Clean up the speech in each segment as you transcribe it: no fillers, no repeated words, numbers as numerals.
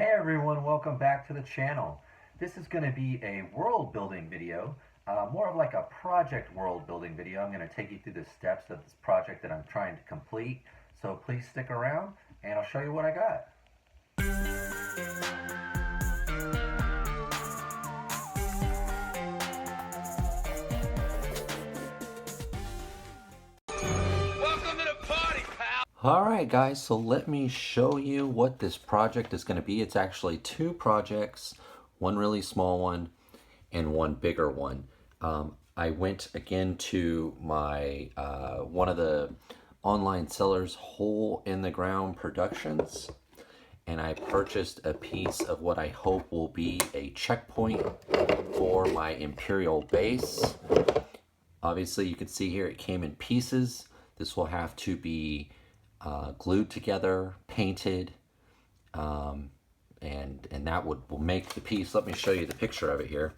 Hey everyone, welcome back to the channel. This is going to be a world building video, more of like a project world building video. I'm going to take you through the steps of this project that I'm trying to complete. So please stick around and I'll show you what I got. Alright guys, so let me show you what this project is going to be. It's actually two projects, one really small one and one bigger one. I went again to my one of the online sellers, Hole in the Ground Productions, and I purchased a piece of what I hope will be a checkpoint for my Imperial base. Obviously you can see here it came in pieces. This will have to be glued together, painted, and that will make the piece. Let me show you the picture of it here.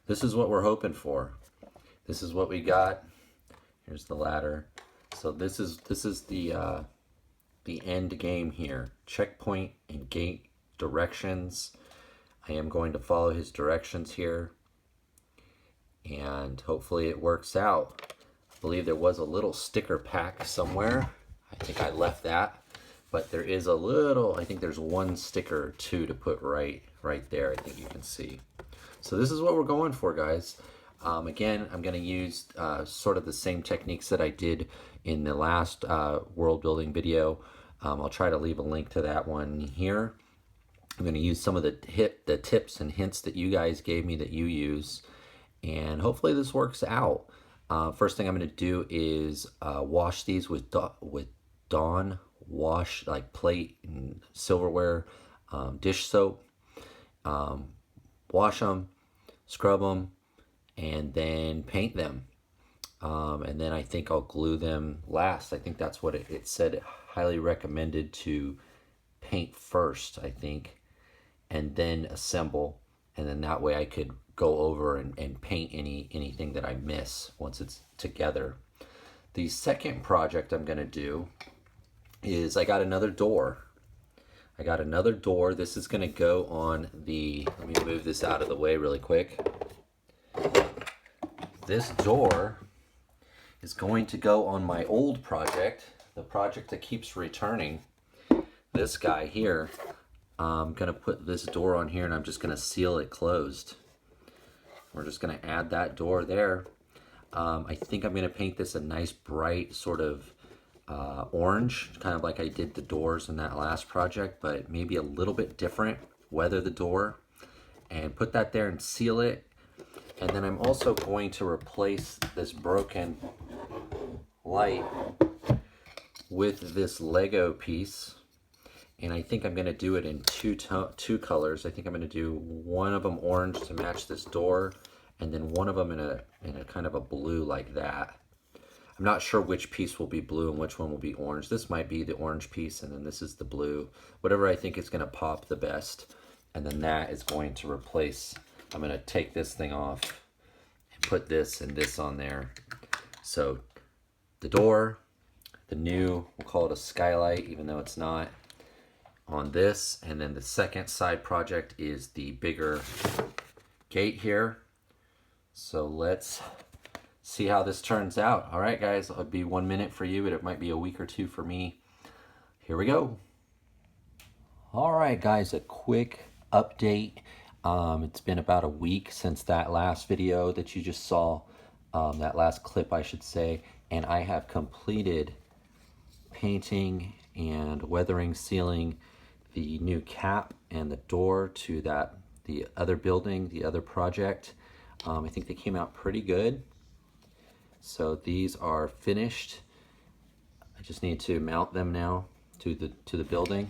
This is what we're hoping for. This is what we got. Here's the ladder. So this is the end game here. Checkpoint and gate directions. I am going to follow his directions here, and hopefully it works out. I believe there was a little sticker pack somewhere. I think I left that, but there is a little, I think there's one sticker or two to put right there. I think you can see. So this is what we're going for, guys. Again, I'm going to use sort of the same techniques that I did in the last world building video. I'll try to leave a link to that one here. I'm going to use some of the tips and hints that you guys gave me that you use, and hopefully this works out. First thing I'm going to do is wash these with Dawn wash, like plate and silverware, dish soap. Wash them, scrub them, and then paint them. And then I think I'll glue them last. I think that's what it said. It highly recommended to paint first, I think, and then assemble. And then that way I could go over and paint anything that I miss once it's together. The second project I'm going to do is I got another door. This is going to go on the, let me move this out of the way really quick. This door is going to go on my old project, the project that keeps returning. This guy here. I'm going to put this door on here and I'm just going to seal it closed. We're just going to add that door there. I think I'm going to paint this a nice bright sort of orange, kind of like I did the doors in that last project, but maybe a little bit different. Weather the door and put that there and seal it. And then I'm also going to replace this broken light with this Lego piece. And I think I'm going to do it in two colors. I think I'm going to do one of them orange to match this door, and then one of them in a kind of a blue like that. I'm not sure which piece will be blue and which one will be orange. This might be the orange piece, and then this is the blue. Whatever I think is going to pop the best. And then that is going to replace, I'm going to take this thing off and put this and this on there. So the door, the new, we'll call it a skylight, even though it's not, on this. And then the second side project is the bigger gate here. So let's see how this turns out. All right, guys, it'll be 1 minute for you, but it might be a week or two for me. Here we go. All right, guys, a quick update. It's been about a week since that last video that you just saw, that last clip, I should say, and I have completed painting and weathering, sealing the new cap and the door to the other building, the other project. I think they came out pretty good. So these are finished. I just need to mount them now to the building.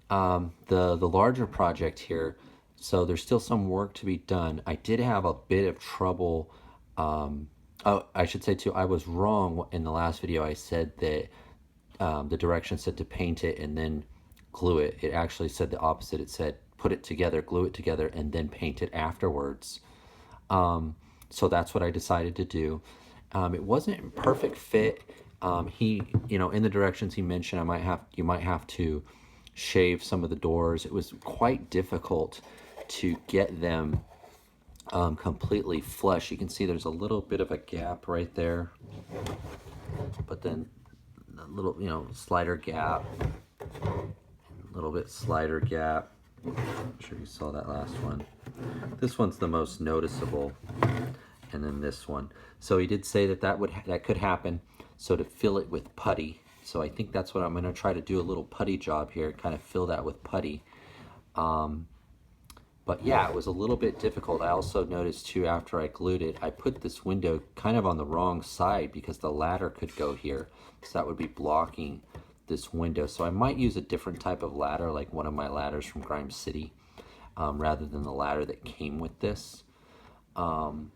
The larger project here, so there's still some work to be done. I did have a bit of trouble. Oh, I should say too, I was wrong in the last video. I said that the directions said to paint it and then glue it. It actually said the opposite. It said put it together, glue it together, and then paint it afterwards. So that's what I decided to do. It wasn't a perfect fit. He, in the directions he mentioned, you might have to shave some of the doors. It was quite difficult to get them completely flush. You can see there's a little bit of a gap right there, but then a little, you know, slider gap, a little bit slider gap. I'm sure you saw that last one. This one's the most noticeable, and then this one. So he did say that that could happen. So to fill it with putty. So I think that's what I'm going to try to do, a little putty job here, kind of fill that with putty. But yeah, it was a little bit difficult. I also noticed too, after I glued it, I put this window kind of on the wrong side because the ladder could go here. So that would be blocking this window. So I might use a different type of ladder, like one of my ladders from Grime City, rather than the ladder that came with this. Two,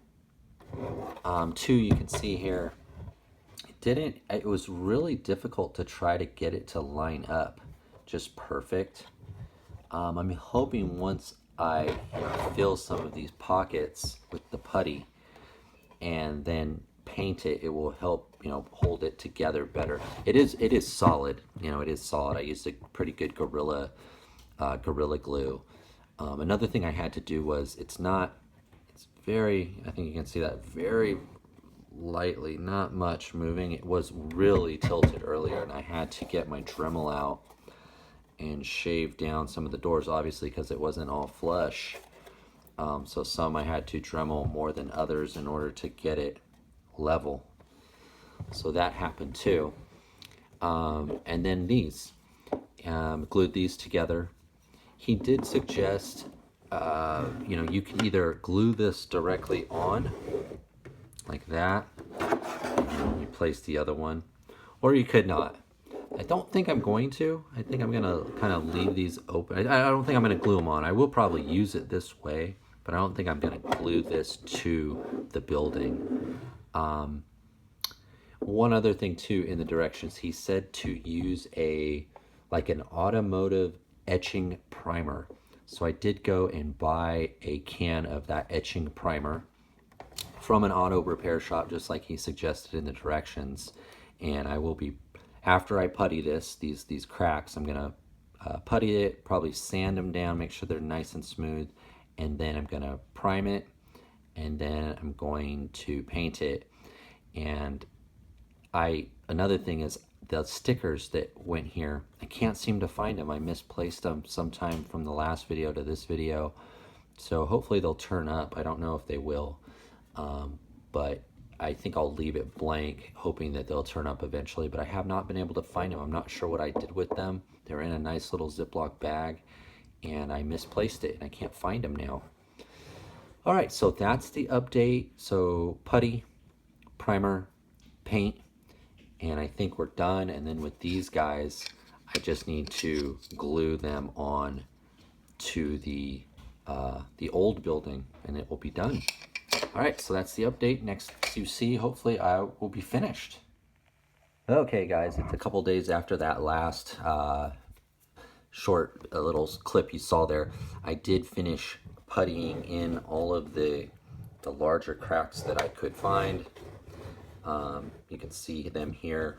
you can see here, it was really difficult to try to get it to line up just perfect. I'm hoping once I fill some of these pockets with the putty and then paint it, it will help, you know, hold it together better. It is solid, you know, it is solid. I used a pretty good Gorilla Glue. Another thing I had to do was, it's very, I think you can see that, very lightly, not much moving. It was really tilted earlier, and I had to get my Dremel out and shave down some of the doors, obviously, because it wasn't all flush. So some I had to Dremel more than others in order to get it level. So that happened too. And then these, glued these together. He did suggest, you know, you can either glue this directly on, like that, and you place the other one, or you could not. I don't think I'm going to. I think I'm going to kind of leave these open. I don't think I'm going to glue them on. I will probably use it this way, but I don't think I'm going to glue this to the building. One other thing too, in the directions, he said to use like an automotive etching primer. So I did go and buy a can of that etching primer from an auto repair shop, just like he suggested in the directions. And I will be, after I putty these cracks, I'm gonna putty it, probably sand them down, make sure they're nice and smooth, and then I'm gonna prime it, and then I'm going to paint it. And another thing is the stickers that went here, I can't seem to find them. I misplaced them sometime from the last video to this video. So hopefully they'll turn up. I don't know if they will, but I think I'll leave it blank, hoping that they'll turn up eventually, but I have not been able to find them. I'm not sure what I did with them. They're in a nice little Ziploc bag, and I misplaced it, and I can't find them now. All right, so that's the update. So putty, primer, paint, and I think we're done. And then with these guys, I just need to glue them on to the old building, and it will be done. All right, so that's the update. Next you see, hopefully I will be finished. Okay guys, it's a couple days after that last short little clip you saw there. I did finish puttying in all of the larger cracks that I could find. You can see them here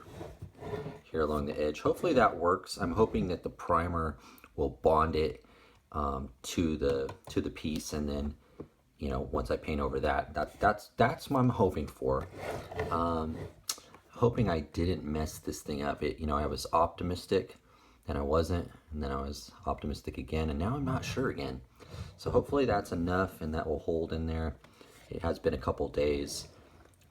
along the edge. Hopefully that works. I'm hoping that the primer will bond it to the piece, and then, you know, once I paint over that's what I'm hoping for. Hoping I didn't mess this thing up. You know, I was optimistic, then I wasn't, and then I was optimistic again, and now I'm not sure again. So hopefully that's enough, and that will hold in there. It has been a couple days,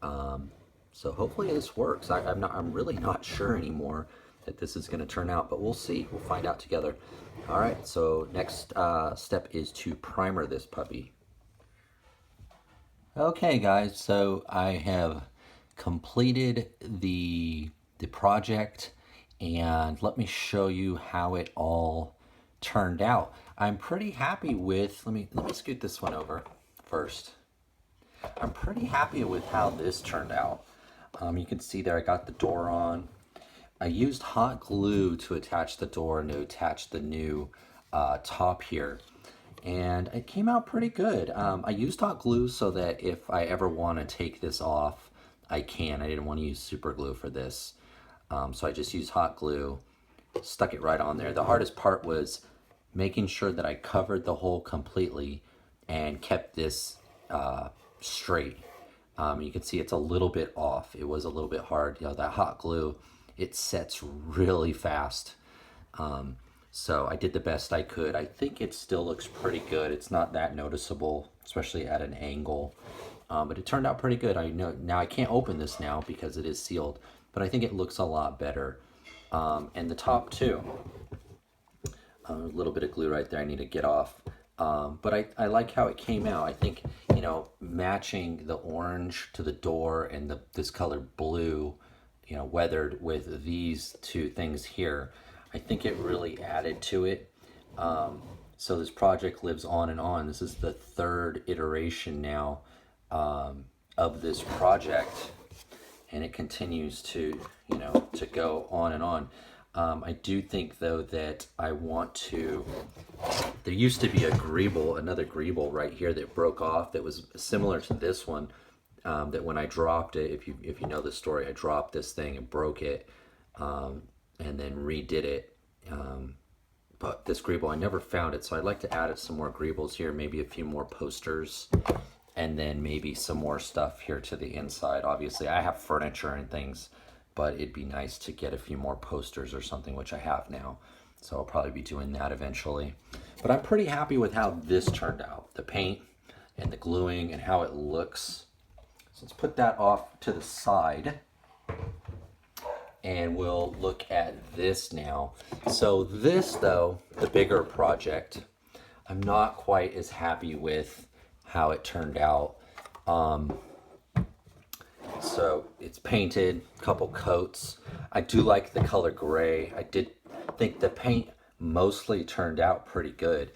so hopefully this works. I'm really not sure anymore that this is going to turn out, but we'll see. We'll find out together. All right, so next step is to primer this puppy. Okay guys, so I have completed the project, and let me show you how it all turned out. I'm pretty happy with, let me scoot this one over first. I'm pretty happy with how this turned out. You can see there I got the door on. I used hot glue to attach the door and to attach the new top here, and it came out pretty good. I used hot glue so that if I ever want to take this off, I can. I didn't want to use super glue for this, so I just used hot glue, stuck it right on there. The hardest part was making sure that I covered the hole completely and kept this straight. You can see it's a little bit off. It was a little bit hard. You know, that hot glue, it sets really fast. So I did the best I could. I think it still looks pretty good. It's not that noticeable, especially at an angle. But it turned out pretty good. I know now I can't open this now because it is sealed, but I think it looks a lot better. And the top too. A little bit of glue right there I need to get off. But I like how it came out. I think, you know, matching the orange to the door and this color blue, you know, weathered with these two things here, I think it really added to it. So this project lives on and on. This is the third iteration now of this project, and it continues to, you know, to go on and on. I do think though that I want to, there used to be another greeble right here that broke off that was similar to this one, that when I dropped it, if you know the story, I dropped this thing and broke it, and then redid it. But this greeble, I never found it, so I'd like to add some more greebles here, maybe a few more posters, and then maybe some more stuff here to the inside. Obviously, I have furniture and things, but it'd be nice to get a few more posters or something, which I have now. So I'll probably be doing that eventually. But I'm pretty happy with how this turned out. The paint and the gluing and how it looks. So let's put that off to the side. And we'll look at this now. So this though, the bigger project, I'm not quite as happy with how it turned out. So it's painted, a couple coats. I do like the color gray. I did think the paint mostly turned out pretty good.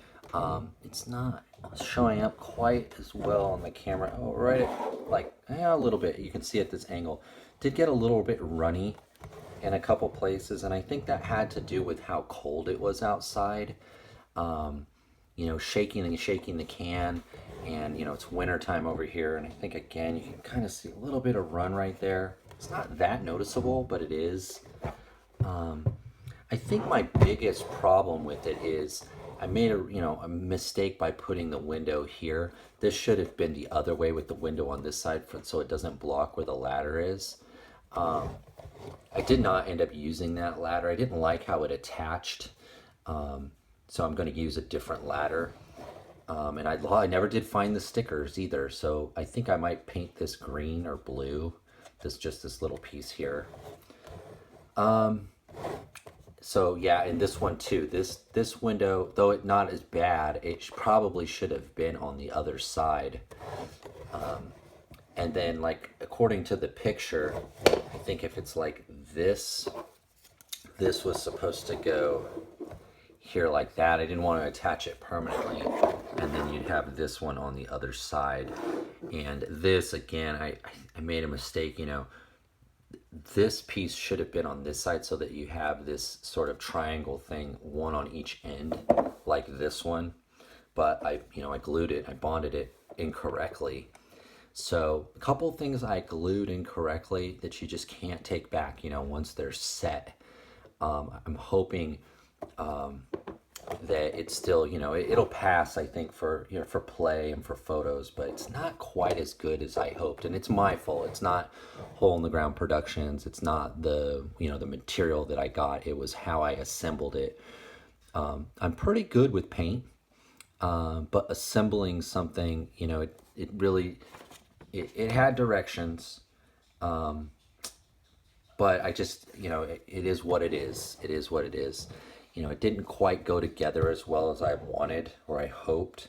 It's not showing up quite as well on the camera. Oh, right, like a little bit. You can see at this angle. Did get a little bit runny in a couple places, and I think that had to do with how cold it was outside. You know, shaking the can, and you know, it's winter time over here, and I think again you can kind of see a little bit of run right there. It's not that noticeable, but it is. I think my biggest problem with it is I made a mistake by putting the window here. This should have been the other way with the window on this side so it doesn't block where the ladder is. I did not end up using that ladder. I didn't like how it attached. So I'm going to use a different ladder. And I never did find the stickers either. So I think I might paint this green or blue. This little piece here. So yeah, and this one too. This window, though it not as bad, it probably should have been on the other side. And then, like, according to the picture, I think if it's like this was supposed to go here like that. I didn't want to attach it permanently. And then you'd have this one on the other side. And this, again, I made a mistake, you know. This piece should have been on this side so that you have this sort of triangle thing, one on each end, like this one. But I glued it, I bonded it incorrectly. So a couple things I glued incorrectly that you just can't take back, you know, once they're set. I'm hoping that it's still, you know, it'll pass, I think, for, you know, for play and for photos, but it's not quite as good as I hoped. And it's my fault. It's not Hole in the Ground Productions. It's not the, you know, the material that I got. It was how I assembled it. I'm pretty good with paint, but assembling something, you know, it really, it had directions, but I just, you know, it is what it is. It is what it is. You know, it didn't quite go together as well as I wanted or I hoped.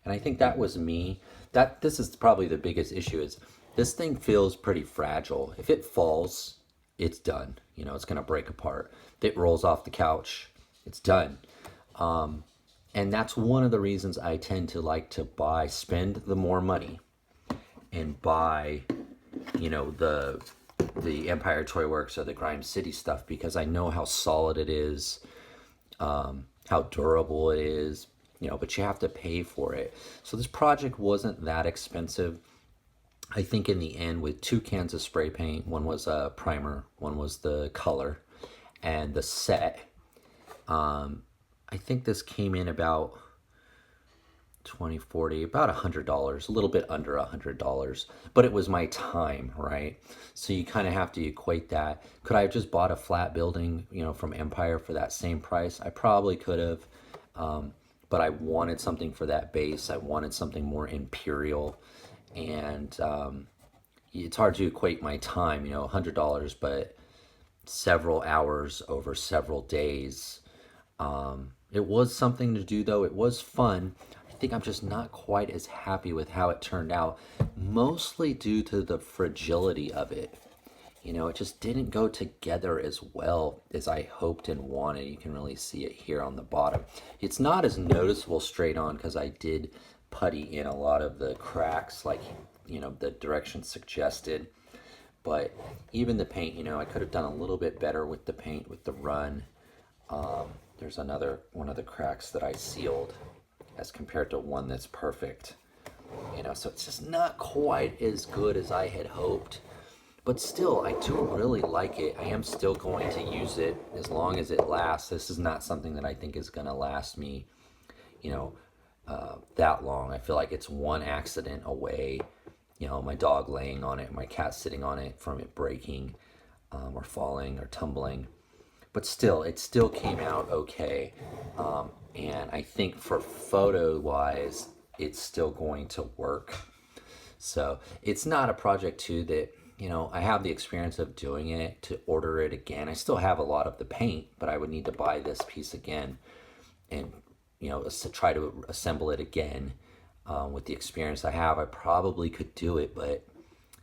And I think that was me. This is probably the biggest issue is this thing feels pretty fragile. If it falls, it's done. You know, it's going to break apart. If it rolls off the couch, it's done. And that's one of the reasons I tend to like to spend the more money and buy, you know, the Empire Toy Works or the Grime City stuff, because I know how solid it is, how durable it is, you know, but you have to pay for it. So this project wasn't that expensive. I think in the end, with 2 cans of spray paint, one was a primer, one was the color, and the set, I think this came in about 20, 40, about $100, a little bit under $100, but it was my time, right? So you kind of have to equate that. Could I have just bought a flat building, you know, from Empire for that same price? I probably could have, but I wanted something for that base. I wanted something more imperial, and it's hard to equate my time, you know, $100, but several hours over several days. It was something to do though. It was fun. I think I'm just not quite as happy with how it turned out, mostly due to the fragility of it. You know, it just didn't go together as well as I hoped and wanted. You can really see it here on the bottom. It's not as noticeable straight on because I did putty in a lot of the cracks, like, you know, the direction suggested. But even the paint, you know, I could have done a little bit better with the paint, with the run. There's another one of the cracks that I sealed as compared to one that's perfect. You know, so it's just not quite as good as I had hoped. But still, I do really like it. I am still going to use it as long as it lasts. This is not something that I think is going to last me, you know, that long. I feel like it's one accident away. You know, my dog laying on it, my cat sitting on it, from it breaking or falling or tumbling. But still, it still came out okay. And I think for photo-wise, it's still going to work. So it's not a project too that, you know, I have the experience of doing it to order it again. I still have a lot of the paint, but I would need to buy this piece again and, you know, try to assemble it again. With the experience I have, I probably could do it, but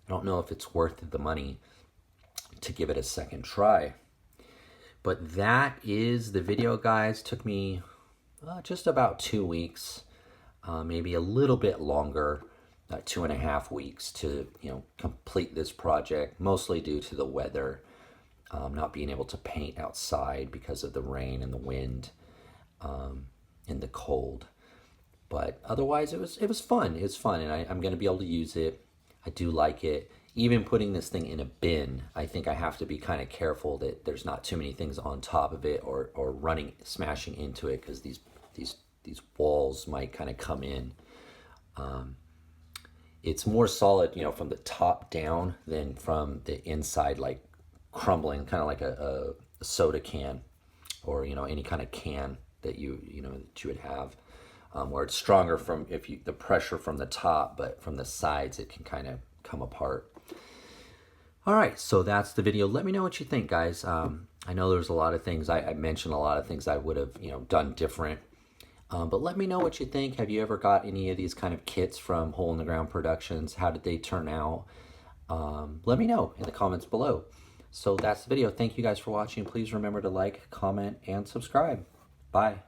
I don't know if it's worth the money to give it a second try. But that is the video, guys. Took me just about 2 weeks, maybe a little bit longer, 2.5 weeks to, you know, complete this project, mostly due to the weather, not being able to paint outside because of the rain and the wind and the cold. But otherwise, it was fun. It's fun, and I'm going to be able to use it. I do like it. Even putting this thing in a bin, I think I have to be kind of careful that there's not too many things on top of it or smashing into it, because these walls might kind of come in. It's more solid, you know, from the top down than from the inside, like crumbling, kind of like a soda can, or, you know, any kind of can that you would have. Where it's stronger from the pressure from the top, but from the sides it can kind of come apart. All right, so that's the video. Let me know what you think, guys. I know there's a lot of things I mentioned, a lot of things I would have, you know, done different. But let me know what you think. Have you ever got any of these kind of kits from Hole in the Ground Productions? How did they turn out? Let me know in the comments below. So that's the video. Thank you guys for watching. Please remember to like, comment, and subscribe. Bye.